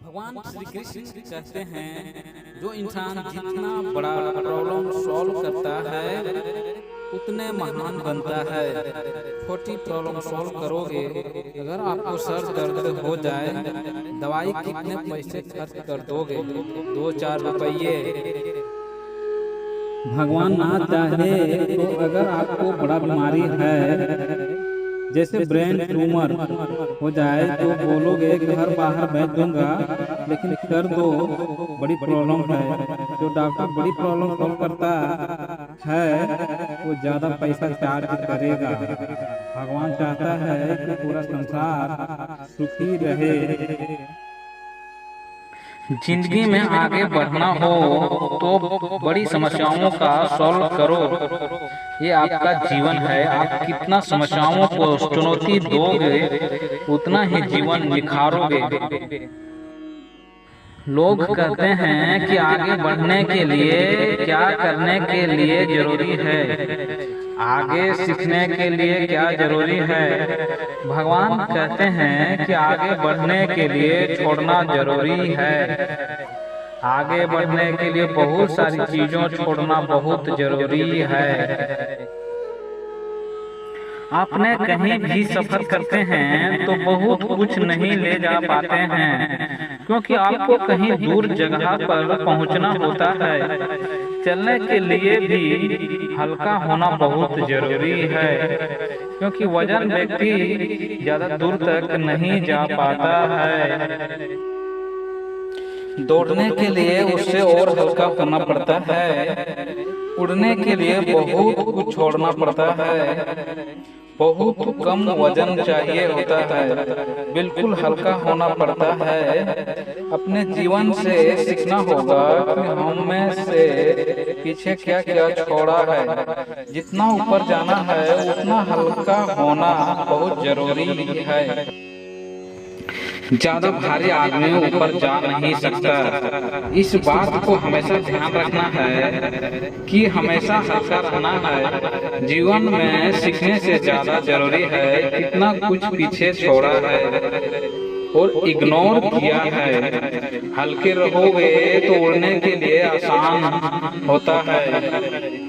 भगवान श्री कृष्ण कहते हैं जो इंसान जितना बड़ा प्रॉब्लम सॉल्व करता है उतने महान बनता है। छोटी प्रॉब्लम सॉल्व करोगे, अगर आपको सर दर्द हो जाए, दवाई कितने पैसे खर्च कर दोगे? 2-4 रुपये। भगवान ना चाहे तो अगर आपको बड़ा बीमारी है, जैसे ब्रेन ट्यूमर हो जाए, तो बोलोगे घर बाहर भेज दूंगा, लेकिन कर दो, बड़ी प्रॉब्लम है। जो डॉक्टर बड़ी प्रॉब्लम सॉल्व करता है वो ज़्यादा पैसा चार्ज करेगा। भगवान चाहता है कि पूरा संसार सुखी रहे। जिंदगी में आगे बढ़ना हो तो बड़ी समस्याओं का सॉल्व करो। ये आपका जीवन है, आप कितना समस्याओं को चुनौती दोगे उतना ही जीवन निखारोगे। लोग कहते हैं कि आगे बढ़ने के लिए क्या करने के लिए जरूरी है, आगे सीखने के लिए क्या जरूरी है। भगवान कहते हैं कि आगे बढ़ने के लिए छोड़ना जरूरी है। आगे बढ़ने के लिए बहुत सारी चीजों छोड़ना बहुत जरूरी है। आपने कहीं भी सफर करते हैं तो बहुत कुछ नहीं ले जा पाते हैं, क्योंकि आपको कहीं दूर जगह पर पहुंचना होता है। चलने के लिए भी हल्का होना बहुत जरूरी है, क्योंकि वजन व्यक्ति ज्यादा दूर तक नहीं जा पाता है। दौड़ने के लिए उससे और हल्का होना पड़ता है। उड़ने के लिए बहुत कुछ छोड़ना पड़ता है। बहुत कम वजन चाहिए होता है, बिल्कुल हल्का होना पड़ता है। अपने जीवन से सीखना होगा कि हम में से पीछे क्या क्या छोड़ा है। जितना ऊपर जाना है उतना हल्का होना बहुत जरूरी है। ज्यादा भारी आदमी ऊपर जा नहीं सकता। इस बात को हमेशा ध्यान रखना है कि हमेशा हल्का रहना है। जीवन में सीखने से ज्यादा जरूरी है कितना कुछ पीछे छोड़ा है और इग्नोर किया है। हल्के रहोगे तो उड़ने के लिए आसान होता है।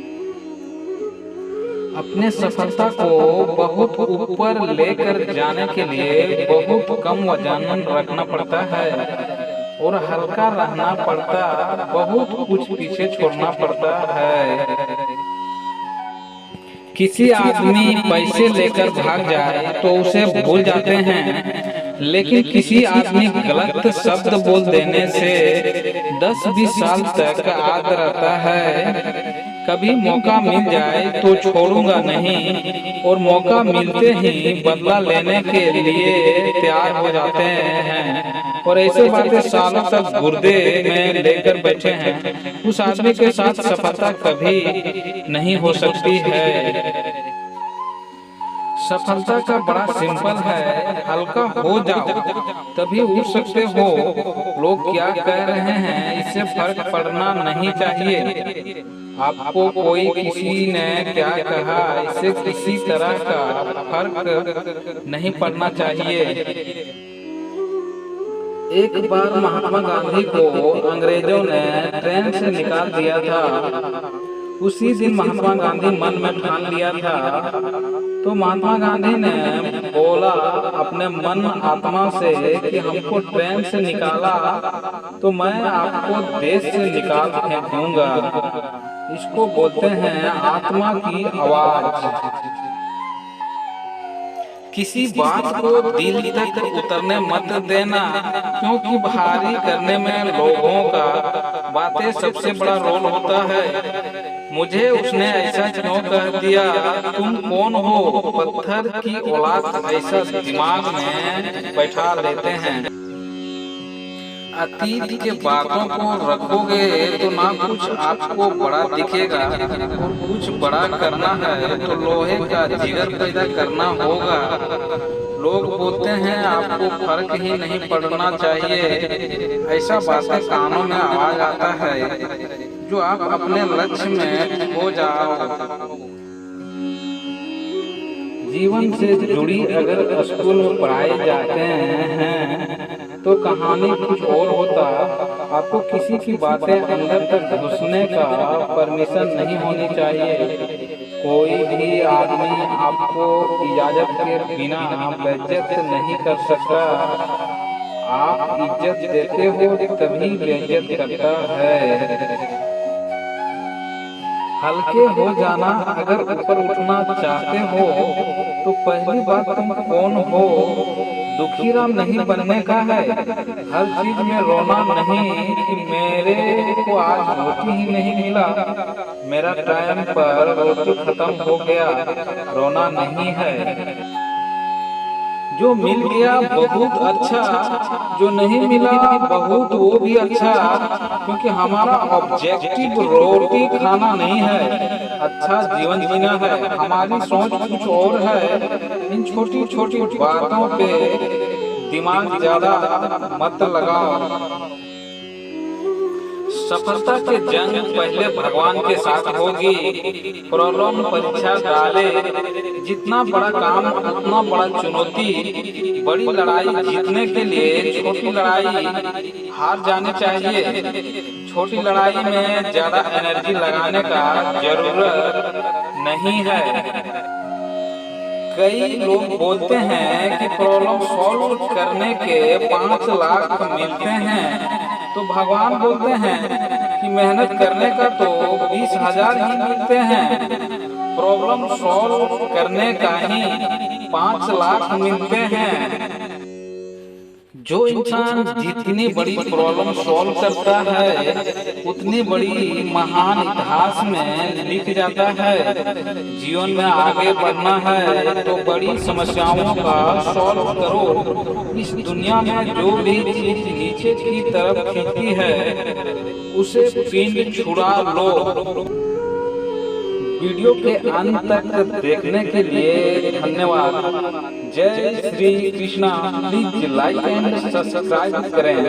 अपने सफलता को बहुत ऊपर लेकर जाने के लिए बहुत कम वजन रखना पड़ता है और हल्का रहना पड़ता, बहुत कुछ पीछे छोड़ना पड़ता है। किसी आदमी पैसे लेकर भाग जाए तो उसे भूल जाते हैं, लेकिन किसी आदमी गलत शब्द बोल देने से 10-20 साल तक याद रहता है। कभी मौका मिल जाए तो छोड़ूंगा नहीं, और मौका मिलते ही बदला लेने के लिए तैयार हो जाते हैं। और ऐसे बातें सालों तक गुर्दे में लेकर बैठे हैं। उस आदमी के साथ सफलता कभी नहीं हो सकती है। सफलता का बड़ा सिंपल है, हल्का हो जाओ तभी उड़ सकते हो। लोग क्या कह रहे हैं इससे फर्क पड़ना नहीं चाहिए। आपको कोई किसी ने क्या कहा इससे किसी तरह का फर्क नहीं पड़ना चाहिए। एक बार महात्मा गांधी को अंग्रेजों ने ट्रेन से निकाल दिया था। उसी दिन महात्मा गांधी मन में ठान लिया था। तो महात्मा गांधी ने बोला अपने मन आत्मा से कि हमको ट्रेन से निकाला तो मैं आपको देश से निकाल फेंक दूंगा। इसको बोलते हैं आत्मा की आवाज। किसी बात को दिल तक उतरने मत देना, क्योंकि भारी करने में लोगों का बातें सबसे बड़ा रोल होता है। मुझे उसने ऐसा क्यों कह दिया, तुम कौन हो? पत्थर की औलाद ऐसा दिमाग में बैठा लेते हैं। अतीत के बातों को रखोगे तो ना कुछ आपको बड़ा दिखेगा, और कुछ बड़ा करना है तो लोहे का जिगर पैदा करना होगा। लोग बोलते हैं आपको फर्क ही नहीं पड़ना चाहिए। ऐसा बातें कानों में आवाज आता है जो आप अपने लक्ष्य में हो जाओ। जीवन से जुड़ी अगर स्कूल में पढ़ाए जाते हैं तो कहानी कुछ और होता। आपको किसी की बातें अंदर तक घुसने का परमिशन नहीं होनी चाहिए। कोई भी आदमी आपको इजाजत के बिना बेइज्जत नहीं कर सकता। आप इज्जत देते हो तभी बेइज्जत करता है। हल्के हो जाना, अगर ऊपर उठना चाहते हो तो पहली बात तुम कौन हो। दुखीराम नहीं बनने का है। हर चीज में रोना नहीं कि मेरे को आज रोटी ही नहीं मिला, मेरा टाइम पर रोटी खत्म हो गया, रोना नहीं है। जो मिल गया बहुत अच्छा, जो नहीं मिला बहुत वो भी अच्छा। क्योंकि हमारा ऑब्जेक्टिव रोटी खाना नहीं है, अच्छा जीवन जीना है। हमारी सोच कुछ और है। इन छोटी छोटी बातों पे दिमाग ज्यादा मत लगाओ। सफलता के जंग पहले भगवान के साथ होगी। प्रॉब्लम परीक्षा डाले, जितना बड़ा काम उतना बड़ा चुनौती। बड़ी लड़ाई जीतने के लिए छोटी लड़ाई हार जानी चाहिए। छोटी लड़ाई में ज्यादा एनर्जी लगाने का जरूरत नहीं है। कई लोग बोलते हैं कि प्रॉब्लम सॉल्व करने के 5 लाख मिलते हैं, तो भगवान बोलते हैं कि मेहनत करने का तो 20,000 ही मिलते हैं। प्रॉब्लम सॉल्व करने का ही 5 लाख मिलते हैं। जो इंसान जितनी बड़ी प्रॉब्लम सॉल्व करता है उतनी बड़ी महान इतिहास में लिख जाता है। जीवन में आगे बढ़ना है तो बड़ी समस्याओं का सॉल्व करो। इस दुनिया में जो भी चीज नीचे की तरफ खींचती है उसे पिन छुड़ा लो। वीडियो के अंत तक देखने के लिए धन्यवाद। जय Shri Krishna. Please like and subscribe करें।